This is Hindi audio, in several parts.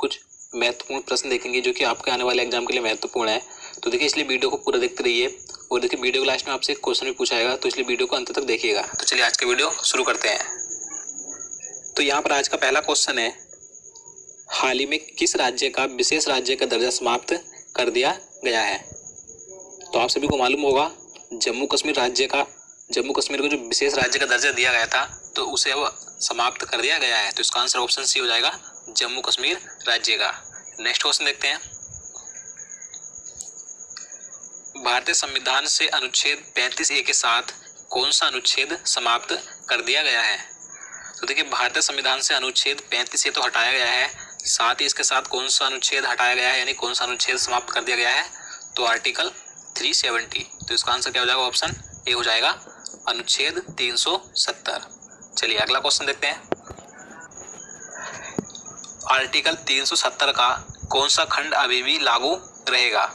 कुछ महत्वपूर्ण प्रश्न देखेंगे जो कि आपके आने वाले एग्जाम के लिए महत्वपूर्ण है। तो देखिए इसलिए वीडियो को पूरा देखते रहिए और देखिए वीडियो के लास्ट में आपसे एक क्वेश्चन भी पूछा जाएगा, तो इसलिए वीडियो को अंत तक देखिएगा। तो चलिए आज का वीडियो शुरू करते हैं। तो यहाँ पर आज का पहला क्वेश्चन है, हाल ही में किस राज्य का विशेष राज्य का दर्जा समाप्त कर दिया गया है? तो आप सभी को मालूम होगा जम्मू कश्मीर को जो विशेष राज्य का दर्जा दिया गया था तो उसे अब समाप्त कर दिया गया है। तो इसका आंसर ऑप्शन सी हो जाएगा, जम्मू कश्मीर राज्य का। नेक्स्ट क्वेश्चन देखते हैं, भारतीय संविधान से अनुच्छेद 35A के साथ कौन सा अनुच्छेद समाप्त कर दिया गया है? तो देखिए भारतीय संविधान से अनुच्छेद 35A तो हटाया गया है, साथ ही इसके साथ कौन सा अनुच्छेद हटाया गया है, यानी कौन सा अनुच्छेद समाप्त कर दिया गया है? तो आर्टिकल 370। तो इसका आंसर क्या हो जाएगा? ऑप्शन ए हो जाएगा, अनुच्छेद 370। चलिए अगला क्वेश्चन देखते हैं, आर्टिकल 370 का कौन सा खंड अभी भी लागू रहेगा?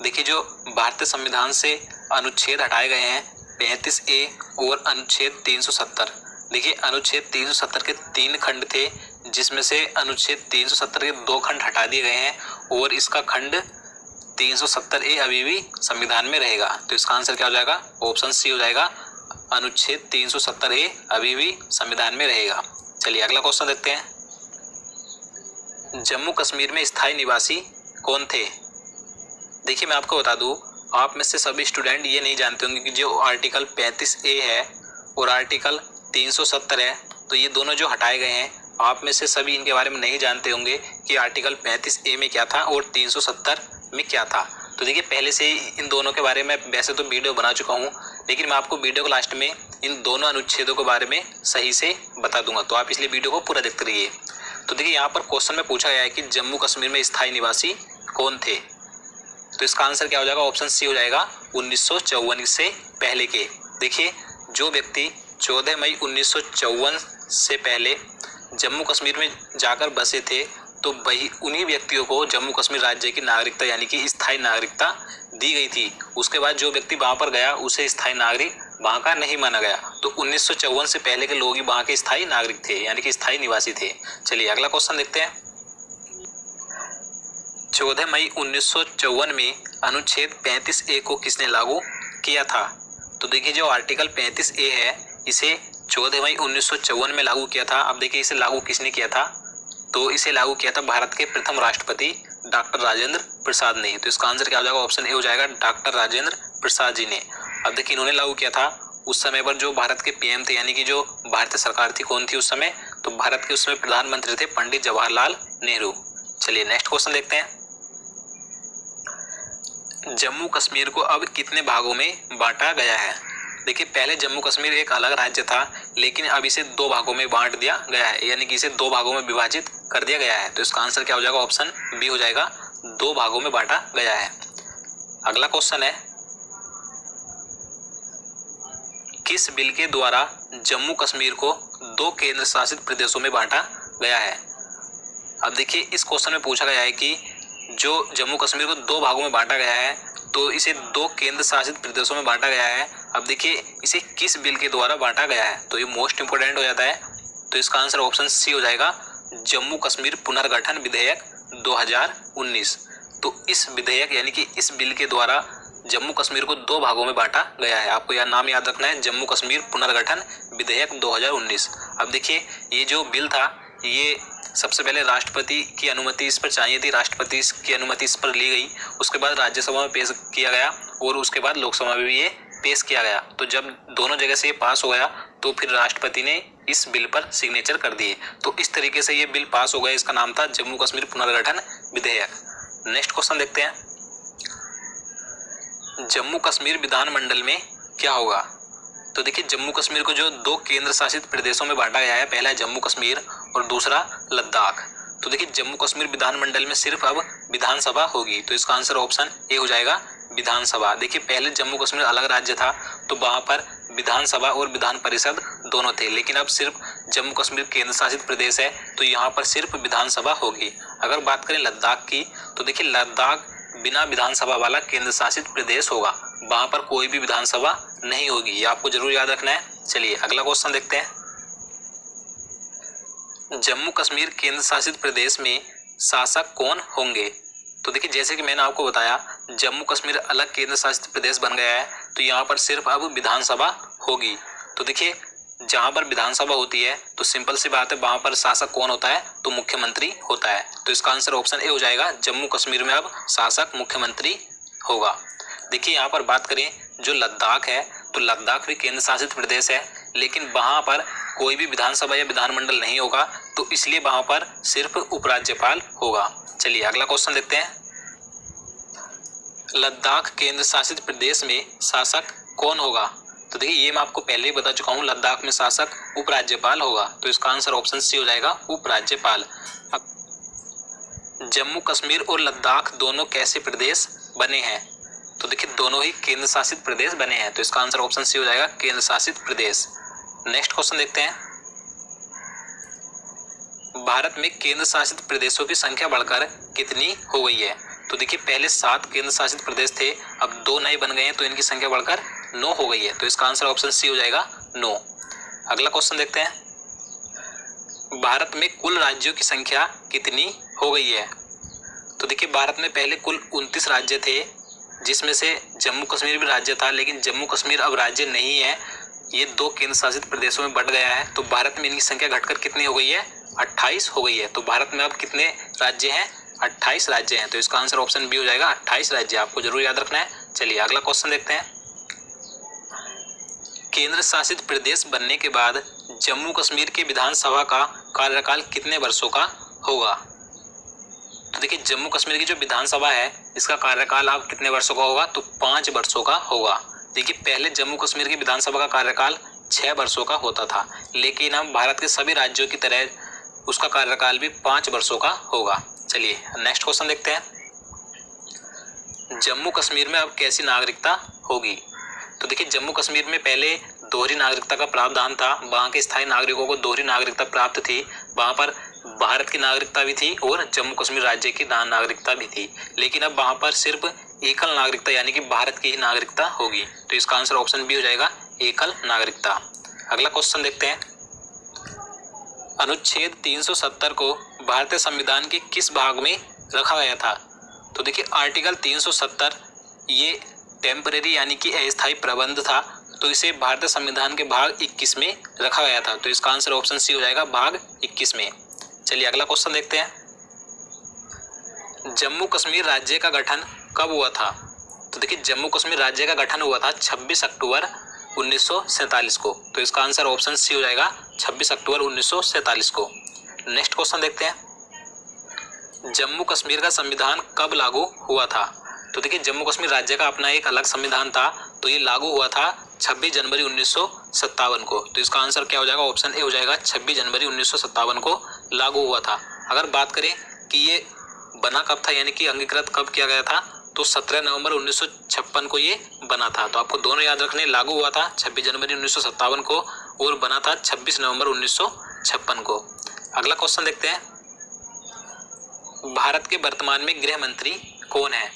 देखिए जो भारतीय संविधान से अनुच्छेद हटाए गए हैं 35A और अनुच्छेद 370। देखिए अनुच्छेद 370 के 3 खंड थे, जिसमें से अनुच्छेद 370 के 2 खंड हटा दिए गए हैं और इसका खंड 370A अभी भी संविधान में रहेगा। तो इसका आंसर क्या हो जाएगा? ऑप्शन सी हो जाएगा, अनुच्छेद 370A अभी भी संविधान में रहेगा। चलिए अगला क्वेश्चन देखते हैं, जम्मू कश्मीर में स्थायी निवासी कौन थे? देखिए मैं आपको बता दूं, आप में से सभी स्टूडेंट ये नहीं जानते होंगे कि जो आर्टिकल 35A है और आर्टिकल 370 है, तो ये दोनों जो हटाए गए हैं, आप में से सभी इनके बारे में नहीं जानते होंगे कि आर्टिकल 35A में क्या था और 370 में क्या था। तो देखिए पहले से ही इन दोनों के बारे में वैसे तो वीडियो बना चुका हूँ, लेकिन मैं आपको वीडियो के लास्ट में इन दोनों अनुच्छेदों के बारे में सही से बता दूंगा, तो आप इसलिए वीडियो को पूरा देखते रहिए। तो देखिए यहाँ पर क्वेश्चन में पूछा गया है कि जम्मू कश्मीर में स्थायी निवासी कौन थे? तो इसका आंसर क्या हो जाएगा? ऑप्शन सी हो जाएगा, 1954 से पहले के। देखिए जो व्यक्ति 14 मई 1954 से पहले जम्मू कश्मीर में जाकर बसे थे, तो वही उन्हीं व्यक्तियों को जम्मू कश्मीर राज्य की नागरिकता यानी कि स्थायी नागरिकता दी गई थी। उसके बाद जो व्यक्ति वहां पर गया उसे स्थायी नागरिक वहां का नहीं माना गया। तो 1954 से पहले के लोग ही वहां के स्थायी नागरिक थे, यानी कि स्थायी निवासी थे। चलिए अगला क्वेश्चन देखते हैं, 14 मई 1954 में अनुच्छेद 35A को किसने लागू किया था? तो देखिए जो आर्टिकल 35A है इसे 14 मई 1954 में लागू किया था। अब देखिए इसे लागू किसने किया था? तो इसे लागू किया था भारत के प्रथम राष्ट्रपति डॉक्टर राजेंद्र प्रसाद ने। तो इसका आंसर क्या हो जाएगा? ऑप्शन ए हो जाएगा, डॉक्टर राजेंद्र प्रसाद जी ने। अब देखिए इन्होंने लागू किया था, उस समय पर जो भारत के पीएम थे, यानी कि जो भारतीय सरकार थी, कौन थी उस समय? तो भारत के उस समय प्रधानमंत्री थे पंडित जवाहरलाल नेहरू। चलिए नेक्स्ट क्वेश्चन देखते हैं, जम्मू कश्मीर को अब कितने भागों में बांटा गया है? देखिए पहले जम्मू कश्मीर एक अलग राज्य था, लेकिन अब इसे 2 भागों में बांट दिया गया है, यानी कि इसे 2 भागों में विभाजित कर दिया गया है। तो इसका आंसर क्या हो जाएगा? ऑप्शन बी हो जाएगा, 2 भागों में बांटा गया है। अगला क्वेश्चन है, किस बिल के द्वारा जम्मू कश्मीर को 2 केंद्र शासित प्रदेशों में बांटा गया है? अब देखिए इस क्वेश्चन में पूछा गया है कि जो जम्मू कश्मीर को 2 भागों में बांटा गया है, तो इसे 2 केंद्र शासित प्रदेशों में बांटा गया है। अब देखिए इसे किस बिल के द्वारा बांटा गया है, तो ये मोस्ट इंपोर्टेंट हो जाता है। तो इसका आंसर ऑप्शन सी हो जाएगा, जम्मू कश्मीर पुनर्गठन विधेयक 2019। तो इस विधेयक यानी कि इस बिल के द्वारा जम्मू कश्मीर को 2 भागों में बांटा गया है। आपको यह नाम याद रखना है, जम्मू कश्मीर पुनर्गठन विधेयक 2019। अब देखिए ये जो बिल था, ये सबसे पहले राष्ट्रपति की अनुमति इस पर चाहिए थी, राष्ट्रपति की अनुमति इस पर ली गई, उसके बाद राज्यसभा में पेश किया गया और उसके बाद लोकसभा में भी ये पेश किया गया। तो जब दोनों जगह से ये पास हो गया तो फिर राष्ट्रपति ने इस बिल पर सिग्नेचर कर दिए। तो इस तरीके से ये बिल पास हो गया, इसका नाम था जम्मू कश्मीर पुनर्गठन विधेयक। नेक्स्ट क्वेश्चन देखते हैं, जम्मू कश्मीर विधानमंडल में क्या होगा? तो देखिए जम्मू कश्मीर को जो 2 केंद्र शासित प्रदेशों में बांटा गया है, पहला है जम्मू कश्मीर और दूसरा लद्दाख। तो देखिए जम्मू कश्मीर विधानमंडल में सिर्फ अब विधानसभा होगी। तो इसका आंसर ऑप्शन ए हो जाएगा, विधानसभा। देखिए पहले जम्मू कश्मीर अलग राज्य था, तो वहां पर विधानसभा और विधान परिषद दोनों थे, लेकिन अब सिर्फ जम्मू कश्मीर केंद्र शासित प्रदेश है, तो यहाँ पर सिर्फ विधानसभा होगी। अगर बात करें लद्दाख की, तो देखिए लद्दाख बिना विधानसभा वाला केंद्र शासित प्रदेश होगा, वहां पर कोई भी विधानसभा नहीं होगी, ये आपको जरूर याद रखना है। चलिए अगला क्वेश्चन देखते हैं, जम्मू कश्मीर केंद्र शासित प्रदेश में शासक कौन होंगे? तो देखिए जैसे कि मैंने आपको बताया जम्मू कश्मीर अलग केंद्र शासित प्रदेश बन गया है, तो यहाँ पर सिर्फ अब विधानसभा होगी। तो देखिए जहाँ पर विधानसभा होती है तो सिंपल सी बात है वहाँ पर शासक कौन होता है? तो मुख्यमंत्री होता है। तो इसका आंसर ऑप्शन ए हो जाएगा, जम्मू कश्मीर में अब शासक मुख्यमंत्री होगा। देखिए यहाँ पर बात करें जो लद्दाख है, तो लद्दाख भी केंद्र शासित प्रदेश है, लेकिन वहाँ पर कोई भी विधानसभा या विधानमंडल नहीं होगा, तो इसलिए वहाँ पर सिर्फ उपराज्यपाल होगा। चलिए अगला क्वेश्चन देखते हैं। लद्दाख केंद्र शासित प्रदेश में शासक कौन होगा? तो देखिए ये मैं आपको पहले ही बता चुका हूँ, लद्दाख में शासक उपराज्यपाल होगा। तो इसका आंसर ऑप्शन सी हो जाएगा, उपराज्यपाल। अब जम्मू कश्मीर और लद्दाख दोनों कैसे प्रदेश बने हैं? तो देखिए दोनों ही केंद्र शासित प्रदेश बने हैं। तो इसका आंसर ऑप्शन सी हो जाएगा, केंद्र शासित प्रदेश। नेक्स्ट क्वेश्चन देखते हैं। भारत में केंद्र शासित प्रदेशों की संख्या बढ़कर कितनी हो गई है? तो देखिए पहले 7 केंद्र शासित प्रदेश थे, अब 2 नए बन गए हैं, तो इनकी संख्या बढ़कर 9 हो गई है। तो इसका आंसर ऑप्शन सी हो जाएगा, 9। अगला क्वेश्चन देखते हैं। भारत में कुल राज्यों की संख्या कितनी हो गई है? तो देखिए भारत में पहले कुल 29 राज्य थे, जिसमें से जम्मू कश्मीर भी राज्य था, लेकिन जम्मू कश्मीर अब राज्य नहीं है, ये 2 केंद्र शासित प्रदेशों में बढ़ गया है। तो भारत में इनकी संख्या घटकर कितनी हो गई है? 28 हो गई है। तो भारत में अब कितने राज्य हैं? 28 राज्य हैं। तो इसका आंसर ऑप्शन बी हो जाएगा, 28 राज्य। आपको जरूर याद रखना है। चलिए अगला क्वेश्चन देखते हैं। केंद्र शासित प्रदेश बनने के बाद जम्मू कश्मीर की विधानसभा का कार्यकाल कितने वर्षों का होगा? तो देखिए जम्मू कश्मीर की जो विधानसभा है इसका कार्यकाल अब कितने वर्षों का होगा? तो 5 वर्षों का होगा। देखिए पहले जम्मू कश्मीर की विधानसभा का कार्यकाल 6 वर्षों का होता था, लेकिन अब भारत के सभी राज्यों की तरह उसका कार्यकाल भी 5 वर्षों का होगा। चलिए नेक्स्ट क्वेश्चन देखते हैं। जम्मू कश्मीर में अब कैसी नागरिकता होगी? तो देखिए जम्मू कश्मीर में पहले दोहरी नागरिकता का प्रावधान था, वहाँ के स्थायी नागरिकों को दोहरी नागरिकता प्राप्त थी। वहाँ पर भारत की नागरिकता भी थी और जम्मू कश्मीर राज्य की नागरिकता भी थी, लेकिन अब वहाँ पर सिर्फ एकल नागरिकता यानी कि भारत की ही नागरिकता होगी। तो इसका आंसर ऑप्शन बी हो जाएगा, एकल नागरिकता। अगला क्वेश्चन देखते हैं। अनुच्छेद 370 को भारतीय संविधान के किस भाग में रखा गया था? तो देखिए आर्टिकल 370 ये टेम्परेरी यानी कि अस्थायी प्रबंध था, तो इसे भारतीय संविधान के भाग 21 में रखा गया था। तो इसका आंसर ऑप्शन सी हो जाएगा, भाग 21 में। चलिए अगला क्वेश्चन देखते हैं। जम्मू कश्मीर राज्य का गठन कब हुआ था? तो देखिए जम्मू कश्मीर राज्य का गठन हुआ था 26 अक्टूबर 1947 को। तो इसका आंसर ऑप्शन सी हो जाएगा, 26 अक्टूबर 1947 को। नेक्स्ट क्वेश्चन देखते हैं। जम्मू कश्मीर का संविधान कब लागू हुआ था? तो देखिए जम्मू कश्मीर राज्य का अपना एक अलग संविधान था, तो ये लागू हुआ था 26 जनवरी 1957 को। तो इसका आंसर क्या हो जाएगा? ऑप्शन ए हो जाएगा, 26 जनवरी 1957 को लागू हुआ था। अगर बात करें कि ये बना कब था यानी कि अंगीकृत कब किया गया था, तो 17 नवंबर 1956 को ये बना था। तो आपको दोनों याद रखने, लागू हुआ था 26 जनवरी 1957 को और बना था 26 नवंबर 1956 को। अगला क्वेश्चन देखते हैं। भारत के वर्तमान में गृह मंत्री कौन है?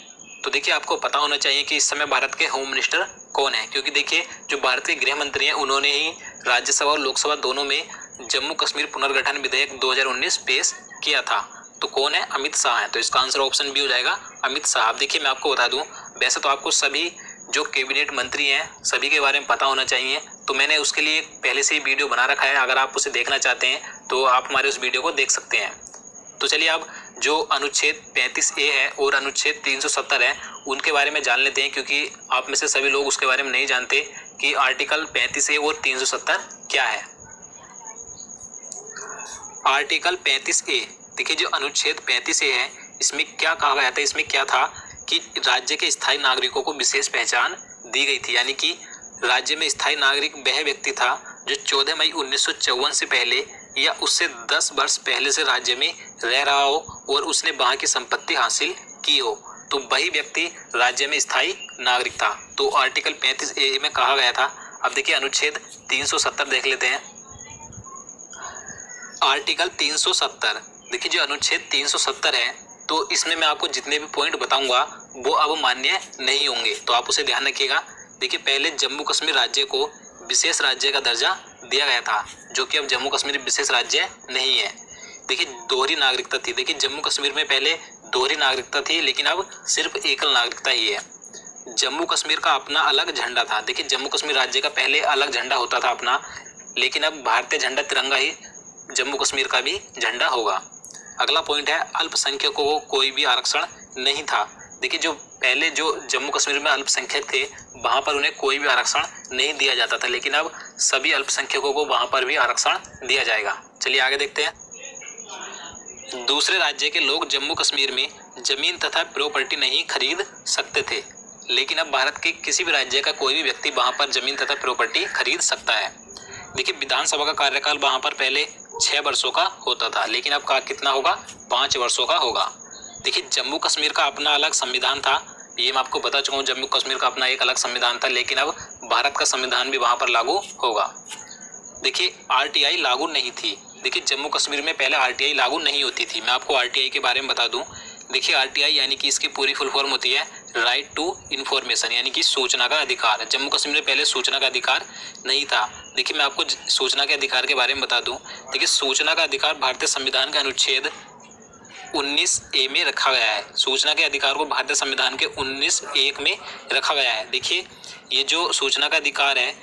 तो देखिए आपको पता होना चाहिए कि इस समय भारत के होम मिनिस्टर कौन है, क्योंकि देखिए जो भारत के गृह मंत्री हैं उन्होंने ही राज्यसभा और लोकसभा दोनों में जम्मू कश्मीर पुनर्गठन विधेयक 2019 पेश किया था। तो कौन है? अमित शाह है। तो इसका आंसर ऑप्शन बी हो जाएगा, अमित शाह। अब देखिए मैं आपको बता दूं, वैसे तो आपको सभी जो कैबिनेट मंत्री हैं सभी के बारे में पता होना चाहिए, तो मैंने उसके लिए पहले से ही वीडियो बना रखा है। अगर आप उसे देखना चाहते हैं तो आप हमारे उस वीडियो को देख सकते हैं। तो चलिए अब जो अनुच्छेद 35A है और अनुच्छेद 370 है उनके बारे में जान लेते हैं, क्योंकि आप में से सभी लोग उसके बारे में नहीं जानते कि आर्टिकल 35A और 370 क्या है। आर्टिकल 35A, देखिए जो अनुच्छेद 35A है इसमें क्या कहा गया था? इसमें क्या था कि राज्य के स्थायी नागरिकों को विशेष पहचान दी गई थी, यानी कि राज्य में स्थायी नागरिक वह व्यक्ति था जो 14 मई 1954 से पहले या उससे 10 वर्ष पहले से राज्य में रह रहा हो और उसने वहाँ की संपत्ति हासिल की हो, तो वही व्यक्ति राज्य में स्थायी नागरिक था। तो आर्टिकल 35A में कहा गया था। अब देखिए अनुच्छेद 370 देख लेते हैं। आर्टिकल 370, देखिए जो अनुच्छेद 370 है तो इसमें मैं आपको जितने भी पॉइंट बताऊंगा वो अब मान्य नहीं होंगे, तो आप उसे ध्यान रखिएगा। देखिए पहले जम्मू कश्मीर राज्य को विशेष राज्य का दर्जा दिया गया था, जो कि अब जम्मू कश्मीर विशेष राज्य नहीं है। देखिए दोहरी नागरिकता थी। देखिए जम्मू कश्मीर में पहले दोहरी नागरिकता थी, लेकिन अब सिर्फ एकल नागरिकता ही है। जम्मू कश्मीर का अपना अलग झंडा था। देखिए जम्मू कश्मीर राज्य का पहले अलग झंडा होता था अपना, लेकिन अब भारतीय झंडा तिरंगा ही जम्मू कश्मीर का भी झंडा होगा। अगला पॉइंट है अल्पसंख्यकों को कोई भी आरक्षण नहीं था। देखिए जो पहले जो जम्मू कश्मीर में अल्पसंख्यक थे वहाँ पर उन्हें कोई भी आरक्षण नहीं दिया जाता था, लेकिन अब सभी अल्पसंख्यकों को वहाँ पर भी आरक्षण दिया जाएगा। चलिए आगे देखते हैं। दूसरे राज्य के लोग जम्मू कश्मीर में जमीन तथा प्रॉपर्टी नहीं खरीद सकते थे, लेकिन अब भारत के किसी भी राज्य का कोई भी व्यक्ति वहाँ पर जमीन तथा प्रॉपर्टी खरीद सकता है। देखिए विधानसभा का कार्यकाल वहाँ पर पहले 6 वर्षों का होता था, लेकिन अब का कितना होगा, 5 वर्षों का होगा। देखिए जम्मू कश्मीर का अपना अलग संविधान था, ये मैं आपको बता चुका हूँ। जम्मू कश्मीर का अपना एक अलग संविधान था, लेकिन अब भारत का संविधान भी वहाँ पर लागू होगा। देखिए आरटीआई लागू नहीं थी। देखिए जम्मू कश्मीर में पहले आरटीआई लागू नहीं होती थी। मैं आपको आरटीआई के बारे में बता दूं। देखिए आरटीआई यानी कि इसकी पूरी फुल फॉर्म होती है राइट टू इन्फॉर्मेशन, यानी कि सूचना का अधिकार। जम्मू कश्मीर में पहले सूचना का अधिकार नहीं था। देखिए मैं आपको सूचना के अधिकार के बारे में बता दूं। देखिए सूचना का अधिकार भारतीय संविधान के अनुच्छेद 19A में रखा गया है। सूचना के अधिकार को भारतीय संविधान के 19(1) में रखा गया है। देखिए ये जो सूचना का अधिकार है,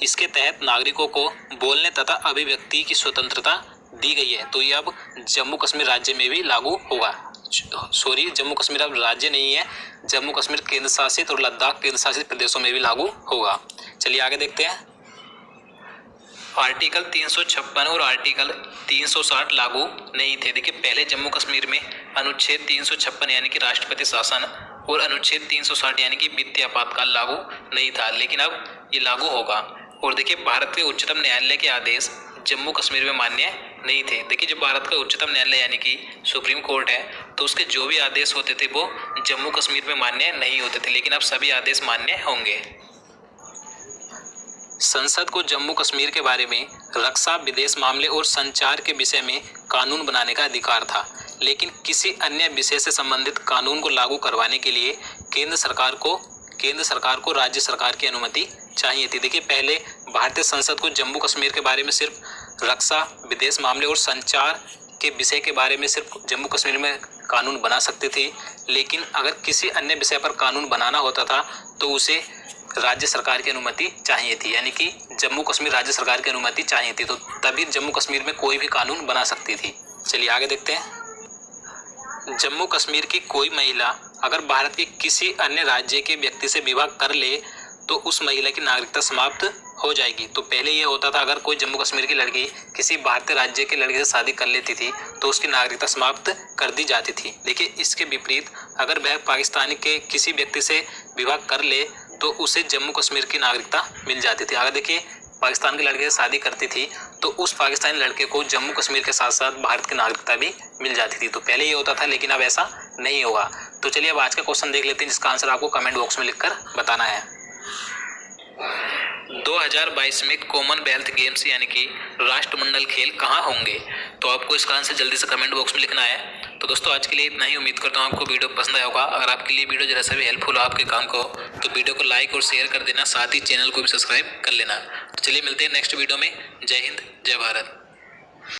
इसके तहत नागरिकों को बोलने तथा अभिव्यक्ति की स्वतंत्रता दी गई है। तो ये अब जम्मू कश्मीर राज्य में भी लागू होगा। सॉरी, जम्मू कश्मीर अब राज्य नहीं है, जम्मू कश्मीर केंद्र शासित और लद्दाख केंद्र शासित प्रदेशों में भी लागू होगा। चलिए आगे देखते हैं। आर्टिकल 356 और आर्टिकल 360 लागू नहीं थे। देखिए पहले जम्मू कश्मीर में अनुच्छेद 356 यानी कि राष्ट्रपति शासन और अनुच्छेद 360 यानी कि वित्तीय आपातकाल लागू नहीं था, लेकिन अब ये लागू होगा। और देखिए भारत के उच्चतम न्यायालय के आदेश जम्मू कश्मीर में मान्य नहीं थे। देखिए जो भारत का उच्चतम न्यायालय यानी कि सुप्रीम कोर्ट है, तो उसके जो भी आदेश होते थे वो जम्मू कश्मीर में मान्य नहीं होते थे, लेकिन अब सभी आदेश मान्य होंगे। संसद को जम्मू कश्मीर के बारे में रक्षा, विदेश मामले और संचार के विषय में कानून बनाने का अधिकार था, लेकिन किसी अन्य विषय से संबंधित कानून को लागू करवाने के लिए केंद्र सरकार को राज्य सरकार की अनुमति चाहिए थी। देखिए पहले भारतीय संसद को जम्मू कश्मीर के बारे में सिर्फ रक्षा, विदेश मामले और संचार के विषय के बारे में सिर्फ जम्मू कश्मीर में कानून बना सकते थे, लेकिन अगर किसी अन्य विषय पर कानून बनाना होता था तो उसे राज्य सरकार की अनुमति चाहिए थी, यानी कि जम्मू कश्मीर राज्य सरकार की अनुमति चाहिए थी, तो तभी जम्मू कश्मीर में कोई भी कानून बना सकती थी। चलिए आगे देखते हैं। जम्मू कश्मीर की कोई महिला अगर भारत के किसी अन्य राज्य के व्यक्ति से विवाह कर ले तो उस महिला की नागरिकता समाप्त हो जाएगी। तो पहले ये होता था, अगर कोई जम्मू कश्मीर की लड़की किसी भारतीय राज्य के लड़के से शादी कर लेती थी तो उसकी नागरिकता समाप्त कर दी जाती थी। देखिए इसके विपरीत अगर वह पाकिस्तान के किसी व्यक्ति से विवाह कर ले तो उसे जम्मू कश्मीर की नागरिकता मिल जाती थी। अगर देखिए पाकिस्तान के लड़के से शादी करती थी तो उस पाकिस्तानी लड़के को जम्मू कश्मीर के साथ साथ भारत की नागरिकता भी मिल जाती थी। तो पहले ये होता था, लेकिन अब ऐसा नहीं होगा। तो चलिए अब आज का क्वेश्चन देख लेते हैं, जिसका आंसर आपको कमेंट बॉक्स में लिखकर बताना है। 2022 में कॉमनवेल्थ गेम्स यानी कि राष्ट्रमंडल खेल कहाँ होंगे? तो आपको इसका आंसर जल्दी से कमेंट बॉक्स में लिखना है। तो दोस्तों आज के लिए इतना ही। उम्मीद करता हूँ आपको वीडियो पसंद आया होगा। अगर आपके लिए वीडियो जरा सा भी हेल्पफुल हो आपके काम को, तो वीडियो को लाइक और शेयर कर देना, साथ ही चैनल को भी सब्सक्राइब कर लेना। तो चलिए मिलते हैं नेक्स्ट वीडियो में। जय हिंद, जय भारत।